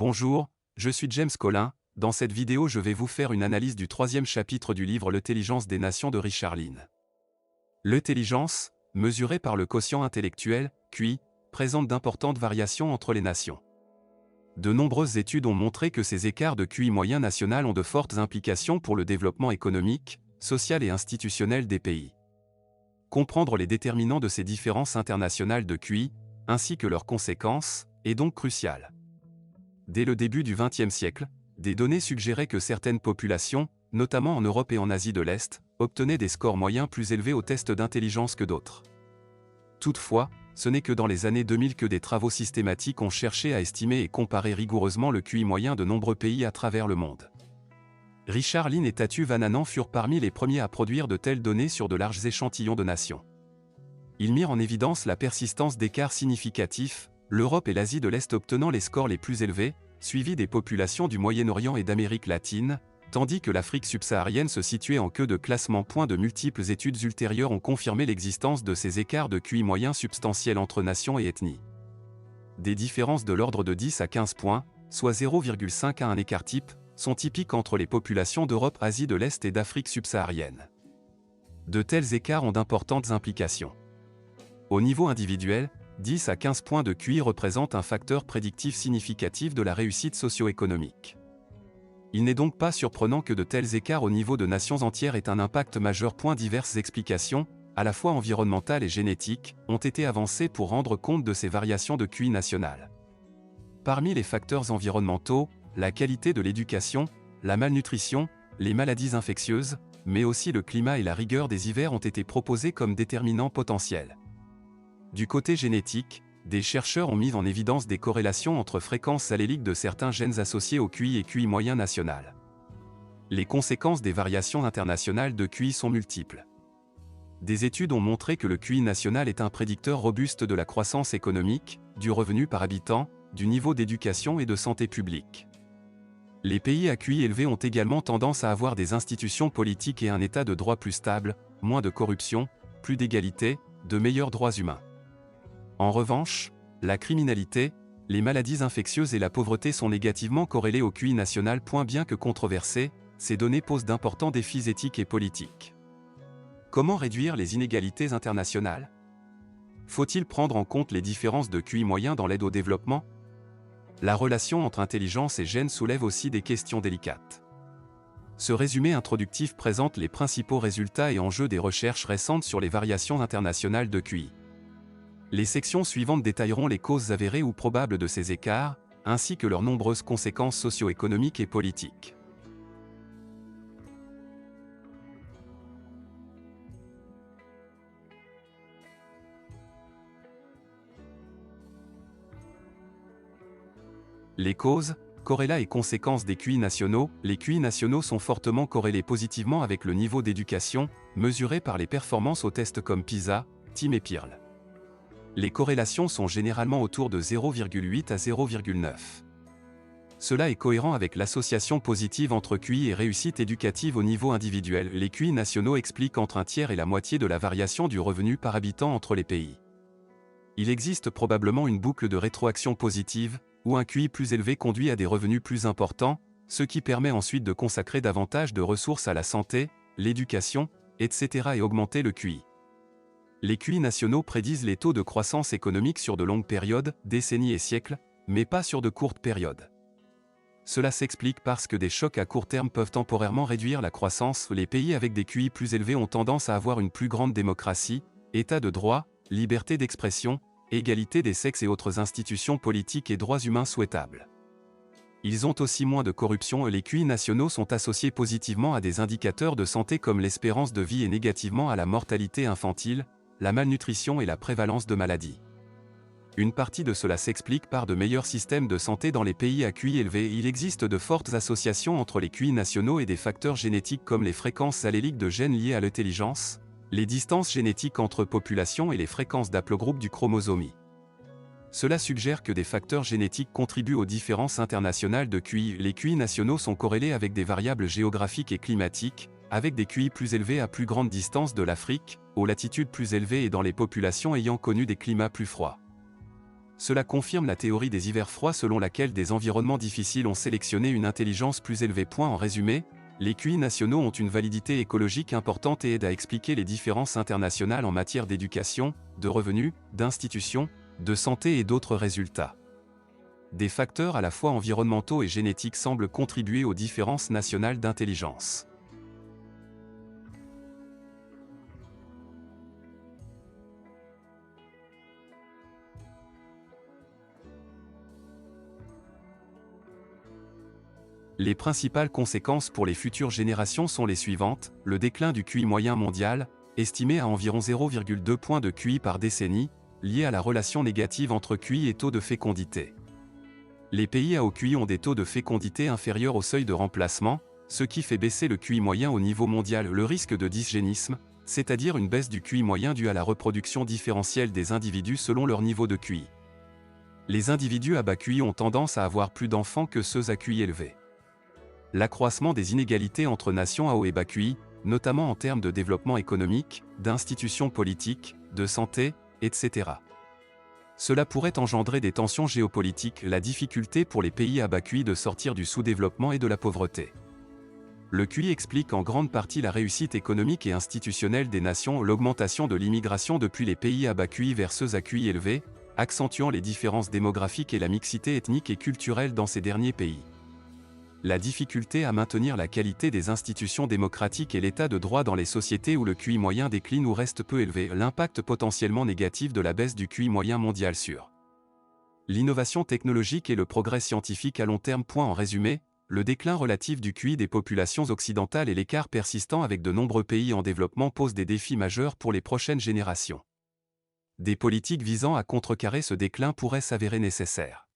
Bonjour, je suis James Collin. Dans cette vidéo je vais vous faire une analyse du troisième chapitre du livre L'intelligence des nations de Richard Lynn. L'intelligence, mesurée par le quotient intellectuel, QI, présente d'importantes variations entre les nations. De nombreuses études ont montré que ces écarts de QI moyen national ont de fortes implications pour le développement économique, social et institutionnel des pays. Comprendre les déterminants de ces différences internationales de QI, ainsi que leurs conséquences, est donc crucial. Dès le début du XXe siècle, des données suggéraient que certaines populations, notamment en Europe et en Asie de l'Est, obtenaient des scores moyens plus élevés aux tests d'intelligence que d'autres. Toutefois, ce n'est que dans les années 2000 que des travaux systématiques ont cherché à estimer et comparer rigoureusement le QI moyen de nombreux pays à travers le monde. Richard Lynn et Tatu Van Anen furent parmi les premiers à produire de telles données sur de larges échantillons de nations. Ils mirent en évidence la persistance d'écarts significatifs, l'Europe et l'Asie de l'Est obtenant les scores les plus élevés, suivis des populations du Moyen-Orient et d'Amérique latine, tandis que l'Afrique subsaharienne se situait en queue de classement. De multiples études ultérieures ont confirmé l'existence de ces écarts de QI moyens substantiels entre nations et ethnies. Des différences de l'ordre de 10 à 15 points, soit 0,5 à un écart type, sont typiques entre les populations d'Europe, Asie de l'Est et d'Afrique subsaharienne. De tels écarts ont d'importantes implications. Au niveau individuel, 10 à 15 points de QI représentent un facteur prédictif significatif de la réussite socio-économique. Il n'est donc pas surprenant que de tels écarts au niveau de nations entières aient un impact majeur. Diverses explications, à la fois environnementales et génétiques, ont été avancées pour rendre compte de ces variations de QI national. Parmi les facteurs environnementaux, la qualité de l'éducation, la malnutrition, les maladies infectieuses, mais aussi le climat et la rigueur des hivers ont été proposés comme déterminants potentiels. Du côté génétique, des chercheurs ont mis en évidence des corrélations entre fréquences alléliques de certains gènes associés au QI et QI moyen national. Les conséquences des variations internationales de QI sont multiples. Des études ont montré que le QI national est un prédicteur robuste de la croissance économique, du revenu par habitant, du niveau d'éducation et de santé publique. Les pays à QI élevé ont également tendance à avoir des institutions politiques et un état de droit plus stable, moins de corruption, plus d'égalité, de meilleurs droits humains. En revanche, la criminalité, les maladies infectieuses et la pauvreté sont négativement corrélées au QI national. Bien que controversées, ces données posent d'importants défis éthiques et politiques. Comment réduire les inégalités internationales? Faut-il prendre en compte les différences de QI moyen dans l'aide au développement? La relation entre intelligence et gènes soulève aussi des questions délicates. Ce résumé introductif présente les principaux résultats et enjeux des recherches récentes sur les variations internationales de QI. Les sections suivantes détailleront les causes avérées ou probables de ces écarts, ainsi que leurs nombreuses conséquences socio-économiques et politiques. Les causes, corrélats et conséquences des QI nationaux. Les QI nationaux sont fortement corrélés positivement avec le niveau d'éducation, mesuré par les performances aux tests comme PISA, TIME et PIRL. Les corrélations sont généralement autour de 0,8 à 0,9. Cela est cohérent avec l'association positive entre QI et réussite éducative au niveau individuel. Les QI nationaux expliquent entre un tiers et la moitié de la variation du revenu par habitant entre les pays. Il existe probablement une boucle de rétroaction positive, où un QI plus élevé conduit à des revenus plus importants, ce qui permet ensuite de consacrer davantage de ressources à la santé, l'éducation, etc. et augmenter le QI. Les QI nationaux prédisent les taux de croissance économique sur de longues périodes, décennies et siècles, mais pas sur de courtes périodes. Cela s'explique parce que des chocs à court terme peuvent temporairement réduire la croissance. Les pays avec des QI plus élevés ont tendance à avoir une plus grande démocratie, état de droit, liberté d'expression, égalité des sexes et autres institutions politiques et droits humains souhaitables. Ils ont aussi moins de corruption et les QI nationaux sont associés positivement à des indicateurs de santé comme l'espérance de vie et négativement à la mortalité infantile, la malnutrition et la prévalence de maladies. Une partie de cela s'explique par de meilleurs systèmes de santé dans les pays à QI élevé. Il existe de fortes associations entre les QI nationaux et des facteurs génétiques comme les fréquences alléliques de gènes liées à l'intelligence, les distances génétiques entre populations et les fréquences d'haplogroupe du chromosome Y. Cela suggère que des facteurs génétiques contribuent aux différences internationales de QI. Les QI nationaux sont corrélés avec des variables géographiques et climatiques, avec des QI plus élevés à plus grande distance de l'Afrique, aux latitudes plus élevées et dans les populations ayant connu des climats plus froids. Cela confirme la théorie des hivers froids selon laquelle des environnements difficiles ont sélectionné une intelligence plus élevée. En résumé, les QI nationaux ont une validité écologique importante et aident à expliquer les différences internationales en matière d'éducation, de revenus, d'institutions, de santé et d'autres résultats. Des facteurs à la fois environnementaux et génétiques semblent contribuer aux différences nationales d'intelligence. Les principales conséquences pour les futures générations sont les suivantes: le déclin du QI moyen mondial, estimé à environ 0,2 points de QI par décennie, lié à la relation négative entre QI et taux de fécondité. Les pays à haut QI ont des taux de fécondité inférieurs au seuil de remplacement, ce qui fait baisser le QI moyen au niveau mondial. Le risque de dysgénisme, c'est-à-dire une baisse du QI moyen due à la reproduction différentielle des individus selon leur niveau de QI. Les individus à bas QI ont tendance à avoir plus d'enfants que ceux à QI élevé. L'accroissement des inégalités entre nations à haut et bas QI, notamment en termes de développement économique, d'institutions politiques, de santé, etc. Cela pourrait engendrer des tensions géopolitiques, la difficulté pour les pays à bas QI de sortir du sous-développement et de la pauvreté. Le QI explique en grande partie la réussite économique et institutionnelle des nations, l'augmentation de l'immigration depuis les pays à bas QI vers ceux à QI élevé, accentuant les différences démographiques et la mixité ethnique et culturelle dans ces derniers pays. La difficulté à maintenir la qualité des institutions démocratiques et l'état de droit dans les sociétés où le QI moyen décline ou reste peu élevé, l'impact potentiellement négatif de la baisse du QI moyen mondial sur l'innovation technologique et le progrès scientifique à long terme. En résumé, le déclin relatif du QI des populations occidentales et l'écart persistant avec de nombreux pays en développement posent des défis majeurs pour les prochaines générations. Des politiques visant à contrecarrer ce déclin pourraient s'avérer nécessaires.